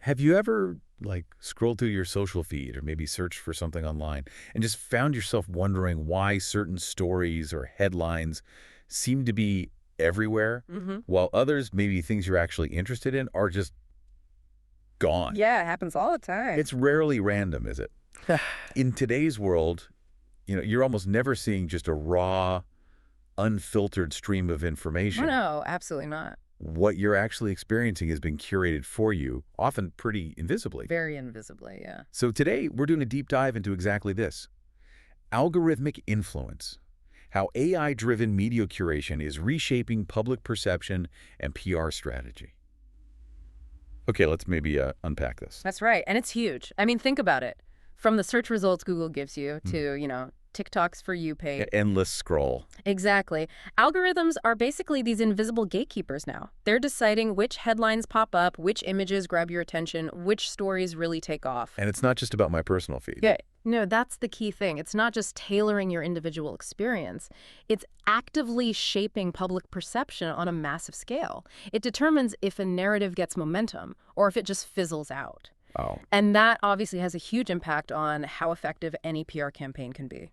Have you ever, like, scrolled through your social feed or maybe searched for something online and just found yourself wondering why certain stories or headlines seem to be everywhere, while others, maybe things you're actually interested in, are just gone? Yeah, it happens all the time. It's rarely random, is it? In today's world, you're almost never seeing just a raw, unfiltered stream of Oh, information. no, absolutely not. What you're actually experiencing has been curated for you, often pretty invisibly. Very invisibly, yeah. So today, we're doing a deep dive into exactly this: algorithmic influence, how AI-driven media curation is reshaping public perception and PR strategy. Okay, let's maybe unpack this. That's right. And it's huge. I mean, think about it. From the search results Google gives you to, TikTok's For You page. Endless scroll. Exactly. Algorithms are basically these invisible gatekeepers now. They're deciding which headlines pop up, which images grab your attention, which stories really take off. And it's not just about my personal feed. Yeah. No, that's the key thing. It's not just tailoring your individual experience. It's actively shaping public perception on a massive scale. It determines if a narrative gets momentum or if it just fizzles out. Oh. And that obviously has a huge impact on how effective any PR campaign can be.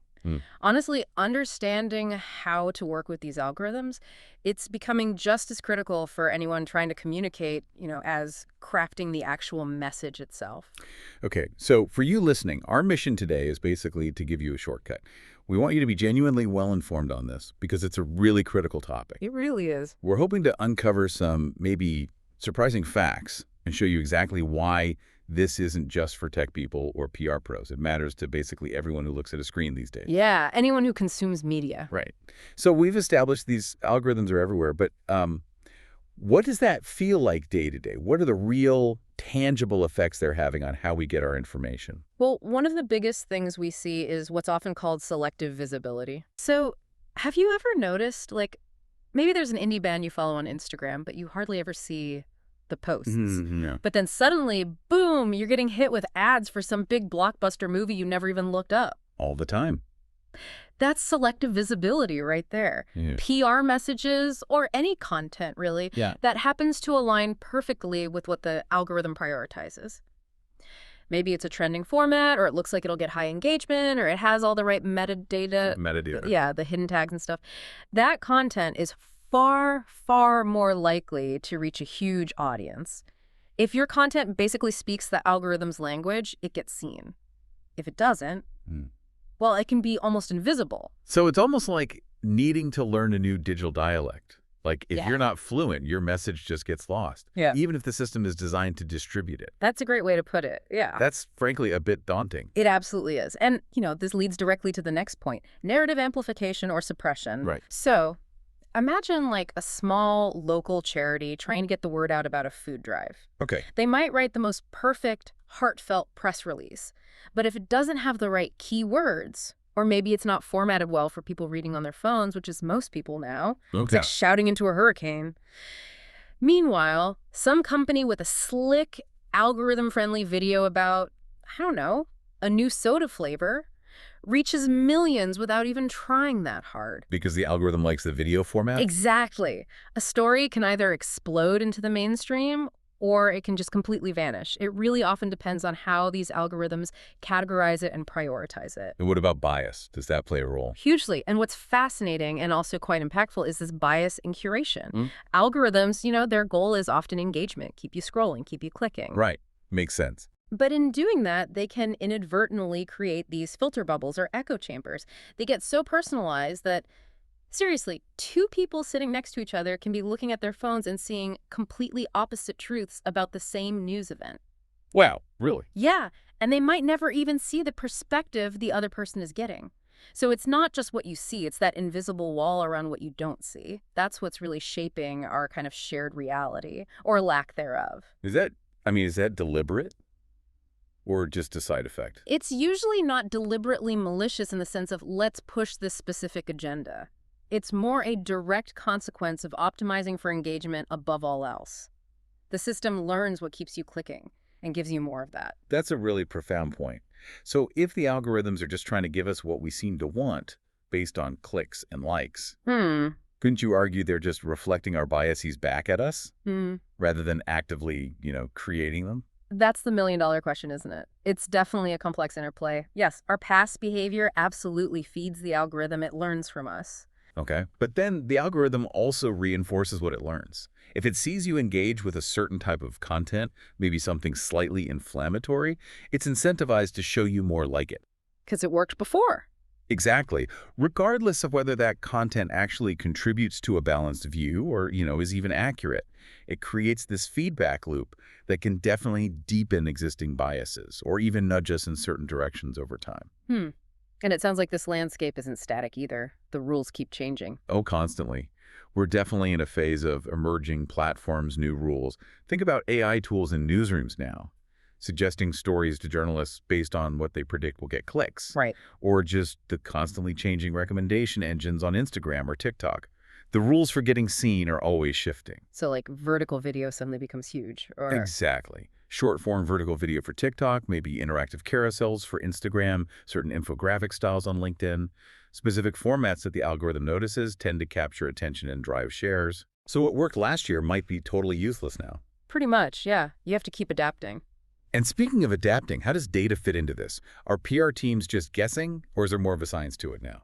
Honestly, understanding how to work with these algorithms, it's becoming just as critical for anyone trying to communicate, as crafting the actual message itself. Okay, so for you listening, our mission today is basically to give you a shortcut. We want you to be genuinely well-informed on this because it's a really critical topic. It really is. We're hoping to uncover some maybe surprising facts and show you exactly why this isn't just for tech people or PR pros. It matters to basically everyone who looks at a screen these days. Yeah, anyone who consumes media. Right. So we've established these algorithms are everywhere, but what does that feel like day to day? What are the real, tangible effects they're having on how we get our information? Well, one of the biggest things we see is what's often called selective visibility. So have you ever noticed, maybe there's an indie band you follow on Instagram, but you hardly ever see the posts. No. But then suddenly, boom, you're getting hit with ads for some big blockbuster movie you never even looked up. All the time. That's selective visibility right there. Yeah. PR messages or any content, really, that happens to align perfectly with what the algorithm prioritizes. Maybe it's a trending format, or it looks like it'll get high engagement, or it has all the right metadata. Yeah, the hidden tags and stuff. That content is far, far more likely to reach a huge audience. If your content basically speaks the algorithm's language, it gets seen. If it doesn't, well, it can be almost invisible. So it's almost like needing to learn a new digital dialect. Like, if you're not fluent, your message just gets lost. Yeah. Even if the system is designed to distribute it. That's a great way to put it, yeah. That's, frankly, a bit daunting. It absolutely is. And, this leads directly to the next point, narrative amplification or suppression. Right. So imagine a small local charity trying to get the word out about a food drive. Okay. They might write the most perfect, heartfelt press release, but if it doesn't have the right keywords, or maybe it's not formatted well for people reading on their phones, which is most people now, it's like shouting into a hurricane. Meanwhile, some company with a slick, algorithm-friendly video about, I don't know, a new soda flavor reaches millions without even trying that hard. Because the algorithm likes the video format? Exactly. A story can either explode into the mainstream or it can just completely vanish. It really often depends on how these algorithms categorize it and prioritize it. And what about bias? Does that play a role? Hugely. And what's fascinating and also quite impactful is this bias in curation. Algorithms, their goal is often engagement, keep you scrolling, keep you clicking. Right. Makes sense. But in doing that, they can inadvertently create these filter bubbles or echo chambers. They get so personalized that, seriously, two people sitting next to each other can be looking at their phones and seeing completely opposite truths about the same news event. Wow, really? Yeah, and they might never even see the perspective the other person is getting. So it's not just what you see, it's that invisible wall around what you don't see. That's what's really shaping our kind of shared reality, or lack thereof. Is that deliberate? Or just a side effect? It's usually not deliberately malicious in the sense of, let's push this specific agenda. It's more a direct consequence of optimizing for engagement above all else. The system learns what keeps you clicking and gives you more of that. That's a really profound point. So if the algorithms are just trying to give us what we seem to want based on clicks and likes, couldn't you argue they're just reflecting our biases back at us rather than actively, creating them? That's the million-dollar question, isn't it? It's definitely a complex interplay. Yes, our past behavior absolutely feeds the algorithm. It learns from us. Okay. But then the algorithm also reinforces what it learns. If it sees you engage with a certain type of content, maybe something slightly inflammatory, it's incentivized to show you more like it. Because it worked before. Exactly. Regardless of whether that content actually contributes to a balanced view or, is even accurate. It creates this feedback loop that can definitely deepen existing biases or even nudge us in certain directions over time. And it sounds like this landscape isn't static either. The rules keep changing. Oh, constantly. We're definitely in a phase of emerging platforms, new rules. Think about AI tools in newsrooms now, suggesting stories to journalists based on what they predict will get clicks. Right. Or just the constantly changing recommendation engines on Instagram or TikTok. The rules for getting seen are always shifting. So like vertical video suddenly becomes huge. Or Exactly. Short-form vertical video for TikTok, maybe interactive carousels for Instagram, certain infographic styles on LinkedIn. Specific formats that the algorithm notices tend to capture attention and drive shares. So what worked last year might be totally useless now. pretty much, yeah. You have to keep adapting. And speaking of adapting, how does data fit into this? Are PR teams just guessing, or is there more of a science to it now?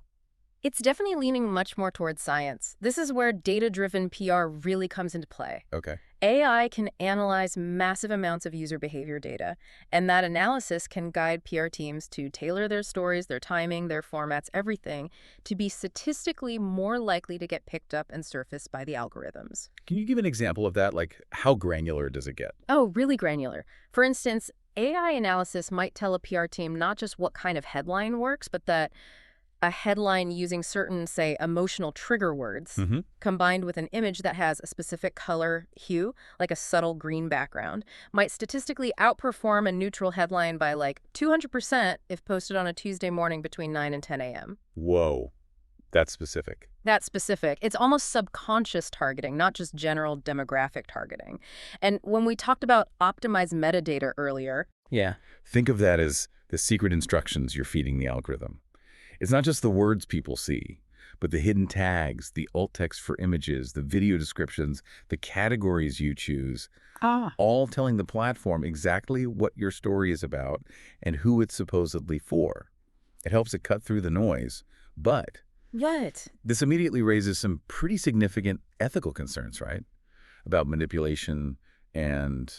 It's definitely leaning much more towards science. This is where data-driven PR really comes into play. Okay. AI can analyze massive amounts of user behavior data, and that analysis can guide PR teams to tailor their stories, their timing, their formats, everything, to be statistically more likely to get picked up and surfaced by the algorithms. Can you give an example of that? Like, how granular does it get? Oh, really granular. For instance, AI analysis might tell a PR team not just what kind of headline works, but that a headline using certain, say, emotional trigger words, combined with an image that has a specific color hue, like a subtle green background, might statistically outperform a neutral headline by like 200% if posted on a Tuesday morning between 9 and 10 a.m. Whoa, that's specific. That's specific. It's almost subconscious targeting, not just general demographic targeting. And when we talked about optimized metadata earlier, Think of that as the secret instructions you're feeding the algorithm. It's not just the words people see, but the hidden tags, the alt text for images, the video descriptions, the categories you choose, all telling the platform exactly what your story is about and who it's supposedly for. It helps it cut through the noise, but this immediately raises some pretty significant ethical concerns, right? About manipulation and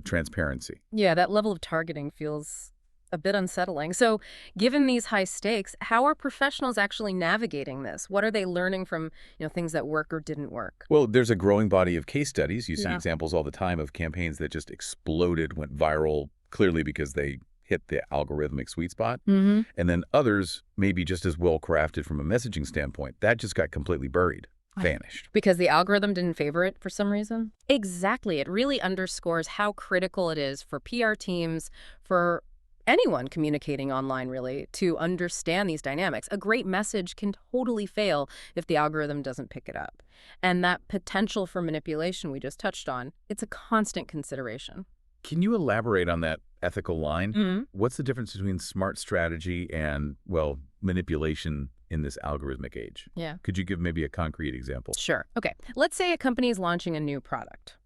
transparency. Yeah, that level of targeting feels a bit unsettling. So given these high stakes, how are professionals actually navigating this? What are they learning from, things that work or didn't work? Well, there's a growing body of case studies. You see examples all the time of campaigns that just exploded, went viral, clearly because they hit the algorithmic sweet spot. And then others, maybe just as well crafted from a messaging standpoint, that just got completely buried. Vanished. Because the algorithm didn't favor it for some reason? Exactly. It really underscores how critical it is for PR teams, for anyone communicating online, really, to understand these dynamics. A great message can totally fail if the algorithm doesn't pick it up. And that potential for manipulation we just touched on, it's a constant consideration. Can you elaborate on that ethical line? What's the difference between smart strategy and, well, manipulation in this algorithmic age? Could you give maybe a concrete example? Sure. Okay. Let's say a company is launching a new product.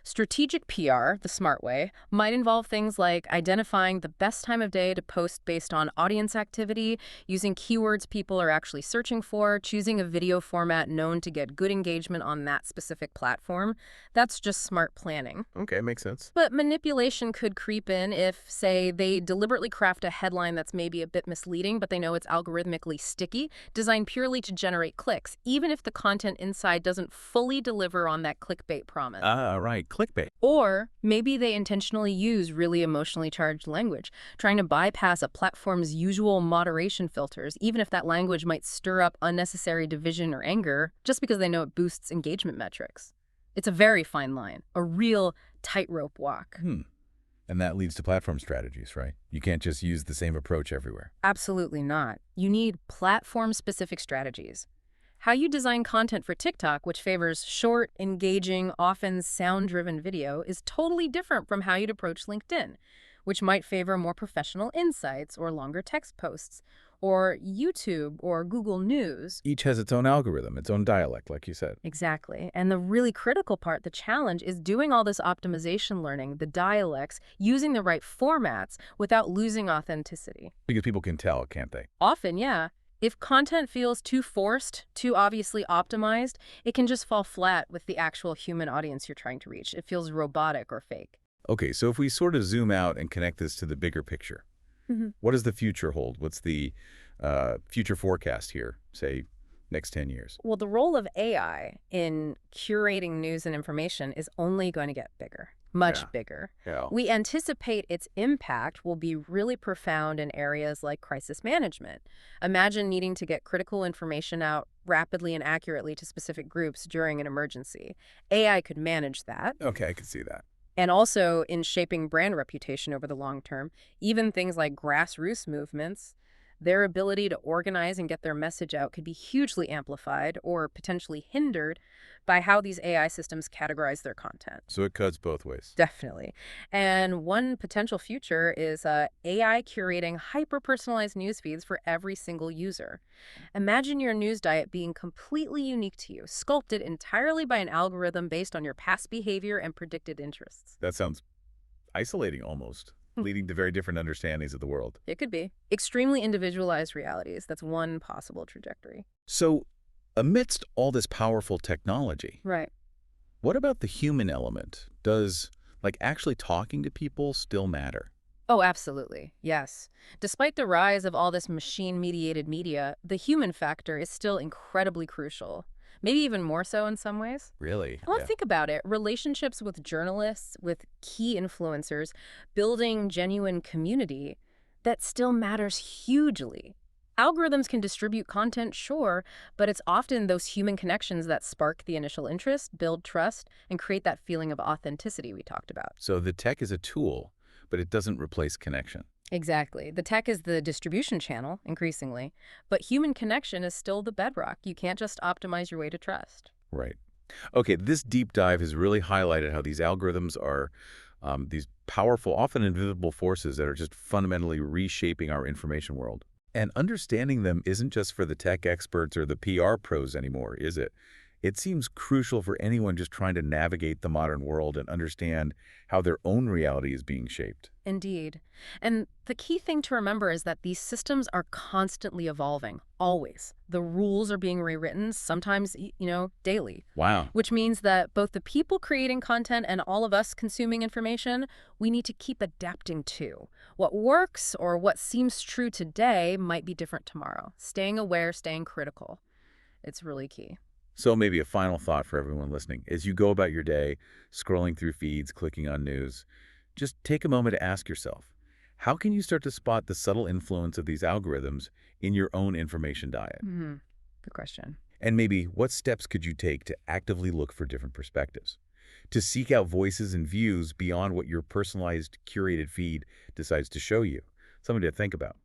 Strategic PR, the smart way, might involve things like identifying the best time of day to post based on audience activity, using keywords people are actually searching for, choosing a video format known to get good engagement on that specific platform. That's just smart planning. Okay, makes sense. But manipulation could creep in if, say, they deliberately craft a headline that's maybe a bit misleading, but they know it's algorithmically sticky, designed purely to generate clicks, even if the content inside doesn't fully deliver on that clickbait promise. Right. Clickbait. Or maybe they intentionally use really emotionally charged language, trying to bypass a platform's usual moderation filters, even if that language might stir up unnecessary division or anger, just because they know it boosts engagement metrics. It's a very fine line, a real tightrope walk. And that leads to platform strategies, right? You can't just use the same approach everywhere. Absolutely not. You need platform-specific strategies. How you design content for TikTok, which favors short, engaging, often sound-driven video, is totally different from how you'd approach LinkedIn, which might favor more professional insights or longer text posts, or YouTube or Google News. Each has its own algorithm, its own dialect, like you said. Exactly. And the really critical part, the challenge, is doing all this optimization learning, the dialects, using the right formats without losing authenticity. Because people can tell, can't they? Often, yeah. If content feels too forced, too obviously optimized, it can just fall flat with the actual human audience you're trying to reach. It feels robotic or fake. Okay, so if we sort of zoom out and connect this to the bigger picture, what does the future hold? What's the future forecast here, say, next 10 years? Well, the role of AI in curating news and information is only going to get bigger, much bigger. Yeah. We anticipate its impact will be really profound in areas like crisis management. Imagine needing to get critical information out rapidly and accurately to specific groups during an emergency. AI could manage that. Okay, I can see that. And also in shaping brand reputation over the long term, even things like grassroots movements, their ability to organize and get their message out could be hugely amplified or potentially hindered by how these AI systems categorize their content. So it cuts both ways. Definitely. And one potential future is AI curating hyper-personalized news feeds for every single user. Imagine your news diet being completely unique to you, sculpted entirely by an algorithm based on your past behavior and predicted interests. That sounds isolating almost, leading to very different understandings of the world. It could be. Extremely individualized realities. That's one possible trajectory. So amidst all this powerful technology, Right. what about the human element? Does, actually talking to people still matter? Oh, absolutely. Yes. Despite the rise of all this machine-mediated media, the human factor is still incredibly crucial. Maybe even more so in some ways. Really? Well, think about it. Relationships with journalists, with key influencers, building genuine community, that still matters hugely. Algorithms can distribute content, sure, but it's often those human connections that spark the initial interest, build trust, and create that feeling of authenticity we talked about. So the tech is a tool, but it doesn't replace connection. Exactly. The tech is the distribution channel, increasingly, but human connection is still the bedrock. You can't just optimize your way to trust. Right. Okay, this deep dive has really highlighted how these algorithms are these powerful, often invisible forces that are just fundamentally reshaping our information world. And understanding them isn't just for the tech experts or the PR pros anymore, is it? It seems crucial for anyone just trying to navigate the modern world and understand how their own reality is being shaped. Indeed. And the key thing to remember is that these systems are constantly evolving, always. The rules are being rewritten, sometimes, daily. Wow. Which means that both the people creating content and all of us consuming information, we need to keep adapting to. What works or what seems true today might be different tomorrow. Staying aware, staying critical. It's really key. So maybe a final thought for everyone listening. As you go about your day, scrolling through feeds, clicking on news, just take a moment to ask yourself, how can you start to spot the subtle influence of these algorithms in your own information diet? Good question. And maybe what steps could you take to actively look for different perspectives? To seek out voices and views beyond what your personalized, curated feed decides to show you? Something to think about.